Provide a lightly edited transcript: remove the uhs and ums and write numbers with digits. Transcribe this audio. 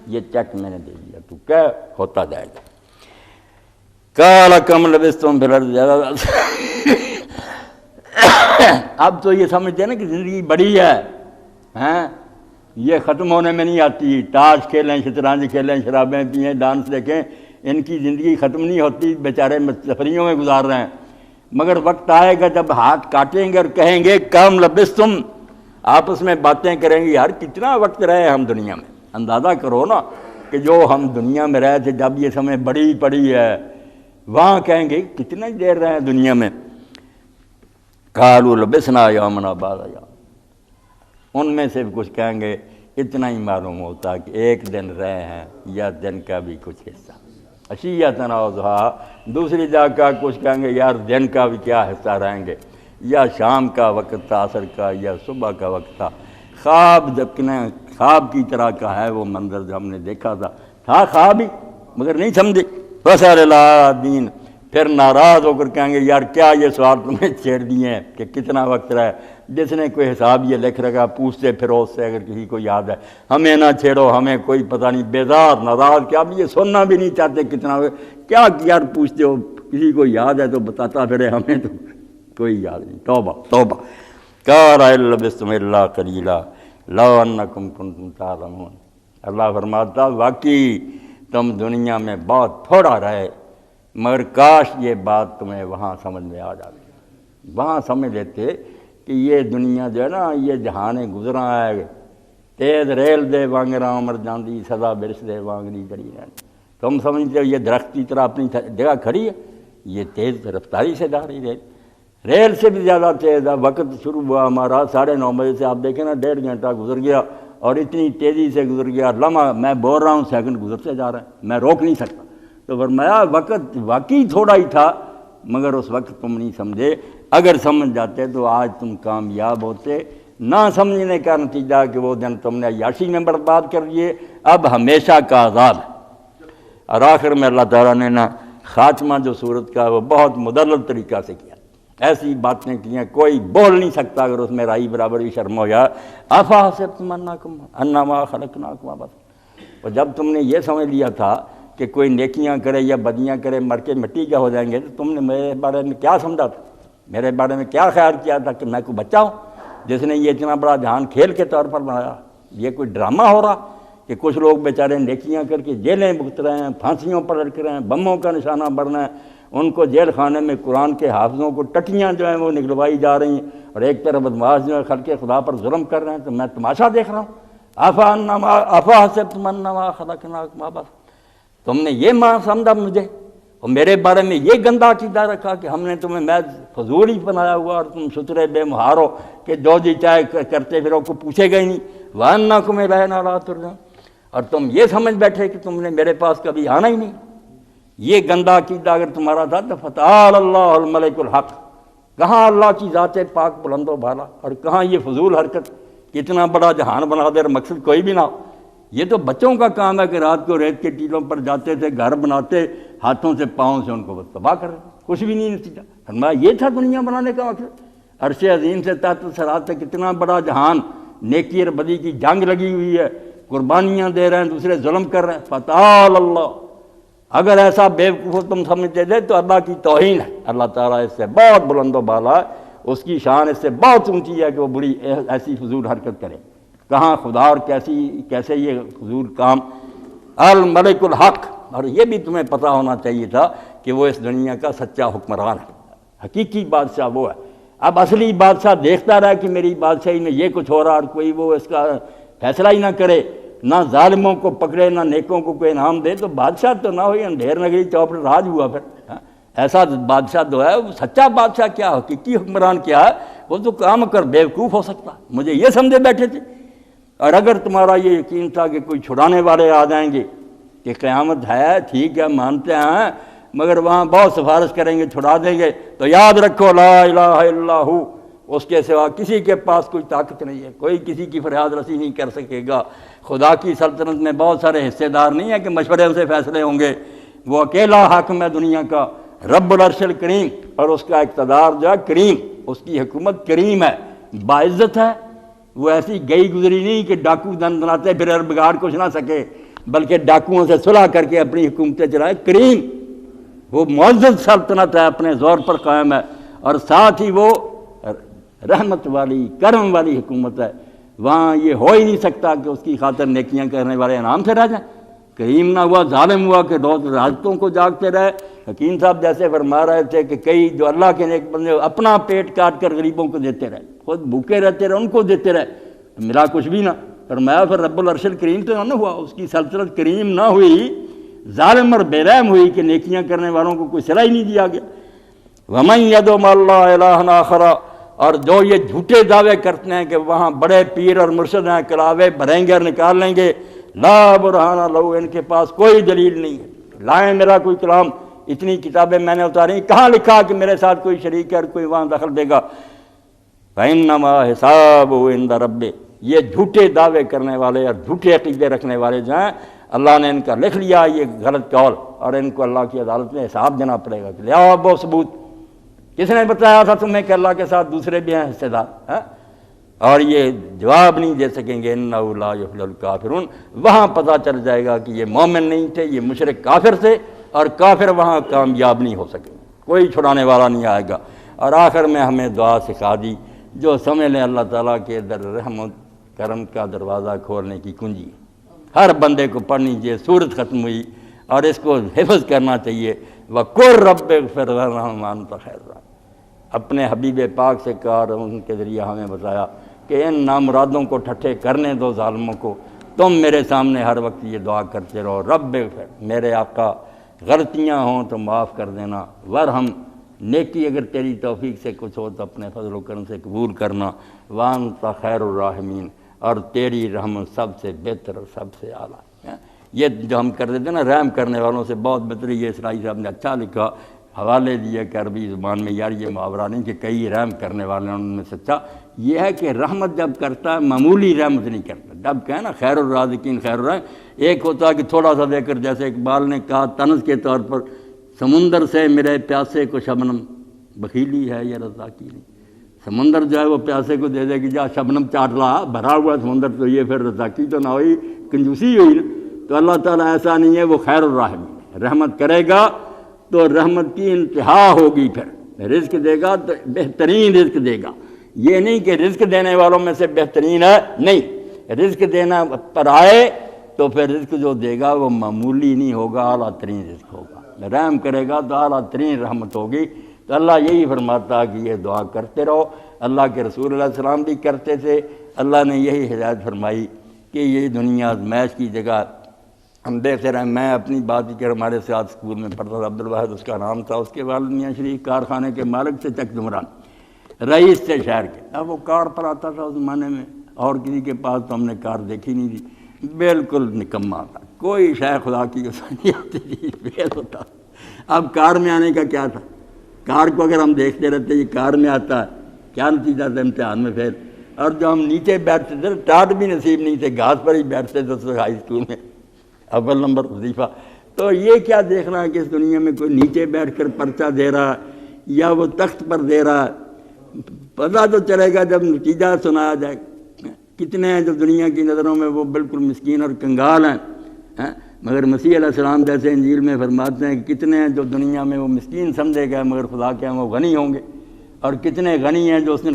یہ چیک میں نے دے دیا، تو کیا ہوتا جائے گا۔ قال کم لبثتم فی الارض زیادہ اب تو یہ سمجھتے ہیں نا کہ زندگی بڑی ہے، ہیں یہ ختم ہونے میں نہیں آتی، تاش کھیلیں، شطرنج کھیلیں، شرابیں پئیں، ڈانس دیکھیں، ان کی زندگی ختم نہیں ہوتی، بیچارے تفریحوں میں گزار رہے ہیں، مگر وقت آئے گا جب ہاتھ کاٹیں گے اور کہیں گے کم لبثتم، آپس میں باتیں کریں گے، یار کتنا وقت رہے ہم دنیا میں، اندازہ کرو نا کہ جو ہم دنیا میں رہے تھے جب یہ سمے بڑی پڑی ہے، وہاں کہیں گے کتنا دیر رہے ہیں دنیا میں۔ قالوا لبثنا یوما بعض ایام، ان میں سے کچھ کہیں گے اتنا ہی معلوم ہوتا کہ ایک دن رہے ہیں یا دن کا بھی کچھ حصہ، عشیۃ او ضحیٰ، دوسری جگہ کچھ کہیں گے یار دن کا بھی کیا حصہ رہیں گے، یا شام کا وقت تھا، عصر کا یا صبح کا وقت تھا، خواب کی طرح کا ہے وہ منظر جو ہم نے دیکھا تھا خواب ہی، مگر نہیں سمجھے۔ فصل الدین، پھر ناراض ہو کر کہیں گے یار کیا یہ سوال تمہیں چھیڑ دیے ہیں کہ کتنا وقت رہا ہے، جس نے کوئی حساب یہ لکھ رکھا پوچھتے پھر اس سے اگر کسی کو یاد ہے، ہمیں نہ چھیڑو، ہمیں کوئی پتہ نہیں، بیزار ناراض، کیا اب یہ سننا بھی نہیں چاہتے کتنا کیا یار پوچھتے ہو، کسی کو یاد ہے تو بتاتا پھرے، ہمیں تو کوئی یاد نہیں۔ توبہ توبہ۔ قال هل لبثتم الا قلیلا لو انکم کنتم تعلمون، اللہ فرماتا واقعی تم دنیا میں بہت تھوڑا رہے، مگر کاش یہ بات تمہیں وہاں سمجھ میں آ جاتی، وہاں سمجھ لیتے کہ یہ دنیا جو ہے نا یہ جہانے گزراں ہے، تیز ریل دے وانگراں مر جاندی سزا برس دے وانگری جڑی رہن، تم سمجھتے ہو یہ درخت کی طرح اپنی جگہ کھڑی ہے، یہ تیز رفتاری سے جا رہی ریل سے بھی زیادہ تیز ہے۔ وقت شروع ہوا ہمارا 9:30 بجے سے، آپ دیکھیں نا 1.5 گھنٹہ گزر گیا اور اتنی تیزی سے گزر گیا، لمحہ میں بول رہا ہوں سیکنڈ گزرتے جا رہے ہیں، میں روک نہیں سکتا۔ تو فرمایا وقت واقعی تھوڑا ہی تھا، مگر اس وقت تم نہیں سمجھے، اگر سمجھ جاتے تو آج تم کامیاب ہوتے۔ نہ سمجھنے کا نتیجہ کہ وہ دن تم نے عیاشی میں برباد کر دیے، اب ہمیشہ کا عذاب ہے۔ اور آخر میں اللہ تعالیٰ نے نا خاتمہ جو صورت کا وہ بہت مدلل طریقہ سے کیا، ایسی باتیں کی ہیں کوئی بول نہیں سکتا اگر اس میں رائی برابر بھی شرم ہو جائے۔ افحسبتم انما خلقناکم عبثا، اور جب تم نے یہ سمجھ لیا تھا کہ کوئی نیکیاں کرے یا بدیاں کرے مر کے مٹی کا ہو جائیں گے، تو تم نے میرے بارے میں کیا سمجھا تھا، میرے بارے میں کیا خیال کیا تھا کہ میں کوئی بچہ ہوں جس نے یہ اتنا بڑا جہان کھیل کے طور پر بنایا؟ یہ کوئی ڈرامہ ہو رہا کہ کچھ لوگ بیچارے نیکیاں کر کے جیلیں بھگت رہے ہیں، پھانسیوں پر لٹک رہے ہیں، بموں کا نشانہ بننا ہے، ان کو جیل خانے میں قرآن کے حافظوں کو ٹٹیاں جو ہیں وہ نکلوائی جا رہی ہیں، اور ایک طرف بدماش جو ہے خلق خدا پر ظلم کر رہے ہیں، تو میں تماشا دیکھ رہا ہوں۔ افحسبتم انما خلقناکم عبثا، تم نے یہ سمجھا مجھے اور میرے بارے میں یہ گندا عقیدہ رکھا کہ ہم نے تمہیں محض فضول ہی بنایا ہوا اور تم سترے بے مہار ہو کہ جو جی چاہے کرتے پھر کو پوچھے گا ہی نہیں۔ وَأَنَّكُمْ إِلَيْنَا لَا تُرْجَعُونَ، اور تم یہ سمجھ بیٹھے کہ تم نے میرے پاس کبھی آنا ہی نہیں۔ یہ گندا عقیدہ اگر تمہارا تھا تو فَتَعَالَى اللَّهُ الْمَلِكُ الْحَقُّ، کہاں اللہ کی ذات پاک بلند و بالا، اور کہاں یہ فضول حرکت کہ اتنا بڑا جہان بنا دے اور مقصد کوئی بھی نہ ہو۔ یہ تو بچوں کا کام ہے کہ رات کو ریت کے ٹیلوں پر جاتے تھے، گھر بناتے، ہاتھوں سے پاؤں سے ان کو تباہ کر رہے، کچھ بھی نہیں نتیجہ۔ فرمایا یہ تھا دنیا بنانے کا مقصد؟ عرش عظیم سے تحت سرات تک کتنا بڑا جہان، نیکی اور بدی کی جنگ لگی ہوئی ہے، قربانیاں دے رہے ہیں، دوسرے ظلم کر رہے ہیں۔ فتعال اللہ، اگر ایسا بیوقوف تم سمجھتے تھے تو اللہ کی توہین ہے۔ اللہ تعالیٰ اس سے بہت بلند و بالا ہے، اس کی شان اس سے بہت اونچی ہے کہ وہ بڑی ایسی فضول حرکت کرے۔ کہاں خدا اور کیسے یہ فضول کام۔ الملک الحق، اور یہ بھی تمہیں پتہ ہونا چاہیے تھا کہ وہ اس دنیا کا سچا حکمران ہے، حقیقی بادشاہ وہ ہے۔ اب اصلی بادشاہ دیکھتا رہا کہ میری بادشاہی میں یہ کچھ ہو رہا اور کوئی وہ اس کا فیصلہ ہی نہ کرے، نہ ظالموں کو پکڑے نہ نیکوں کو کوئی انعام دے، تو بادشاہ تو نہ ہوئی، اندھیر نگری چوپڑ راج ہوا پھر۔ ایسا بادشاہ جو ہے وہ سچا بادشاہ کیا، حقیقی حکمران کیا ہے، وہ تو کام کر بیوقوف ہو سکتا۔ مجھے یہ سمجھے بیٹھے تھے، اور اگر تمہارا یہ یقین تھا کہ کوئی چھڑانے والے آ جائیں گے کہ قیامت ہے، ٹھیک ہے مانتے ہیں، مگر وہاں بہت سفارش کریں گے چھڑا دیں گے، تو یاد رکھو لا الہ الا ہو، اس کے سوا کسی کے پاس کوئی طاقت نہیں ہے، کوئی کسی کی فریاد رسی نہیں کر سکے گا۔ خدا کی سلطنت میں بہت سارے حصے دار نہیں ہیں کہ مشورے سے فیصلے ہوں گے، وہ اکیلا حاکم ہے دنیا کا، رب العرش الکریم، اور اس کا اقتدار جو ہے کریم، اس کی حکومت کریم ہے، باعزت ہے۔ وہ ایسی گئی گزری نہیں کہ ڈاکو دن بناتے پھر بگاڑ کچھ نہ سکے، بلکہ ڈاکوؤں سے صلح کر کے اپنی حکومتیں چلائے۔ کریم وہ معزز سلطنت ہے، اپنے زور پر قائم ہے، اور ساتھ ہی وہ رحمت والی کرم والی حکومت ہے۔ وہاں یہ ہو ہی نہیں سکتا کہ اس کی خاطر نیکیاں کرنے والے انعام سے رہ جائیں۔ کریم نہ ہوا، ظالم ہوا کہ روز راحتوں کو جاگتے رہے۔ حکیم صاحب جیسے فرما رہے تھے کہ کئی جو اللہ کے نیک بندے اپنا پیٹ کاٹ کر غریبوں کو دیتے رہے، خود بھوکے رہتے رہے، ان کو دیتے رہے، ملا کچھ بھی نہ۔ فرمایا پھر رب العرش الکریم تو نہ ہوا، اس کی سلطنت کریم نہ ہوئی، ظالم اور بے رحم ہوئی کہ نیکیاں کرنے والوں کو کوئی صلاح ہی نہیں دیا گیا۔ وَمَن يَدْعُ مَعَ اللَّهِ إِلَٰهًا آخَرَ، اور جو یہ جھوٹے دعوے کرتے ہیں کہ وہاں بڑے پیر اور مرشد ہیں، کلاوے بھریں گے اور نکال لیں گے، لا برہان لہو، ان کے پاس کوئی دلیل نہیں ہے۔ لائیں میرا کوئی کلام، اتنی کتابیں میں نے اتاری، کہاں لکھا کہ میرے ساتھ کوئی شریک ہے اور کوئی وہاں دخل دے گا؟ فَإِنَّمَا حِسَابُهُ عِندَ رَبِّهِ، یہ جھوٹے دعوے کرنے والے اور جھوٹے عقیدے رکھنے والے جو ہیں، اللہ نے ان کا لکھ لیا یہ غلط قول، اور ان کو اللہ کی عدالت میں حساب دینا پڑے گا۔ لیا وہ ثبوت، کس نے بتایا تھا تمہیں کہ اللہ کے ساتھ دوسرے بھی ہیں حصے دار؟ اور یہ جواب نہیں دے سکیں گے، انہ لا یفلح الکافرون۔ وہاں پتہ چل جائے گا کہ یہ مومن نہیں تھے، یہ مشرک کافر تھے، اور کافر وہاں کامیاب نہیں ہو سکیں، کوئی چھڑانے والا نہیں آئے گا۔ اور آخر میں ہمیں دعا سکھا دی، جو سمجھ لیں اللہ تعالیٰ کے در رحمت کرم کا دروازہ کھولنے کی کنجی، ہر بندے کو پڑھنی چاہیے۔ سورت ختم ہوئی اور اس کو حفظ کرنا چاہیے، وَقُلْ رَبِّ اغْفِرْ وَارْحَمْ وَأَنْتَ خَيْرُ الرَّاحِمِينَ۔ اپنے حبیب پاک سے کہا اور ان کے ذریعے ہمیں بتایا کہ ان نامرادوں کو ٹھٹھے کرنے دو، ظالموں کو، تم میرے سامنے ہر وقت یہ دعا کرتے رہو، رب اغفر، میرے آقا غلطیاں ہوں تو معاف کر دینا، ورحم، نیکی اگر تیری توفیق سے کچھ ہو تو اپنے فضل و کرم سے قبول کرنا، وانت خیر الراحمین، اور تیری رحمت سب سے بہتر اور سب سے اعلیٰ۔ یہ جو ہم کر دیتے ہیں نا رحم کرنے والوں سے، بہت بہتر، یہ اسرائی صاحب نے اچھا لکھا، حوالے دیے کہ عربی زبان میں، یار یہ محاورہ نہیں کہ کئی رحم کرنے والے ہیں، ان میں سچا یہ ہے کہ رحمت جب کرتا ہے معمولی رحمت نہیں کرتا، جب کہیں نا خیر الرازقین خیر الرازقین، ایک ہوتا ہے کہ تھوڑا سا دے کر، جیسے اقبال نے کہا طنز کے طور پر، سمندر سے میرے پیاسے کو شبنم، بخیلی ہے یا رزاقی نہیں۔ سمندر جو ہے وہ پیاسے کو دے دے کہ جا شبنم چاٹ رہا، بھرا ہوا سمندر، تو یہ پھر رزاقی تو نہ ہوئی، کنجوسی ہوئی نا۔ تو اللہ تعالیٰ ایسا نہیں ہے، وہ خیر الرحمین، رحمت کرے گا تو رحمت کی انتہا ہوگی، پھر رزق دے گا تو بہترین رزق دے گا۔ یہ نہیں کہ رزق دینے والوں میں سے بہترین ہے، نہیں، رزق دینا پر آئے تو پھر رزق جو دے گا وہ معمولی نہیں ہوگا، اعلیٰ ترین رزق ہوگا۔ رحم کرے گا تو اعلیٰ ترین رحمت ہوگی۔ تو اللہ یہی فرماتا کہ یہ دعا کرتے رہو، اللہ کے رسول علیہ السلام بھی کرتے تھے، اللہ نے یہی ہدایت فرمائی کہ یہ دنیا آزمائش کی جگہ۔ ہم دیکھتے رہے، میں اپنی بات ہی کر، ہمارے ساتھ اسکول میں پڑھتا تھا عبدالواحد اس کا نام تھا، اس کے والد میاں شریف کارخانے کے مالک سے چک جمران، رئیس تھے شہر کے۔ اب وہ کار پر آتا تھا اس زمانے میں، اور کسی کے پاس تو ہم نے کار دیکھی نہیں تھی، بالکل نکما تھا، کوئی شے خدا کی نہیں آتی تھی، فیل ہوتا۔ اب کار میں آنے کا کیا تھا؟ کار کو اگر ہم دیکھتے رہتے یہ کار میں آتا ہے، کیا نتیجہ تھا؟ امتحان میں فیل۔ اور جو ہم نیچے بیٹھتے تھے، ٹاٹ بھی نصیب نہیں تھے، گھاس پر ہی بیٹھتے تھے ہائی اسکول میں، اول نمبر وظیفہ۔ تو یہ کیا دیکھ رہا ہے کہ اس دنیا میں کوئی نیچے بیٹھ کر پرچہ دے رہا ہے یا وہ تخت پر دے رہا ہے؟ پتہ تو چلے گا جب نتیجہ سنایا جائے۔ کتنے ہیں جو دنیا کی نظروں میں وہ بالکل مسکین اور کنگال ہیں، مگر مسیح علیہ السلام جیسے انجیل میں فرماتے ہیں کہ کتنے ہیں جو دنیا میں وہ مسکین سمجھے گئے مگر خدا کے ہاں وہ غنی ہوں گے، اور کتنے غنی ہیں جو اس نے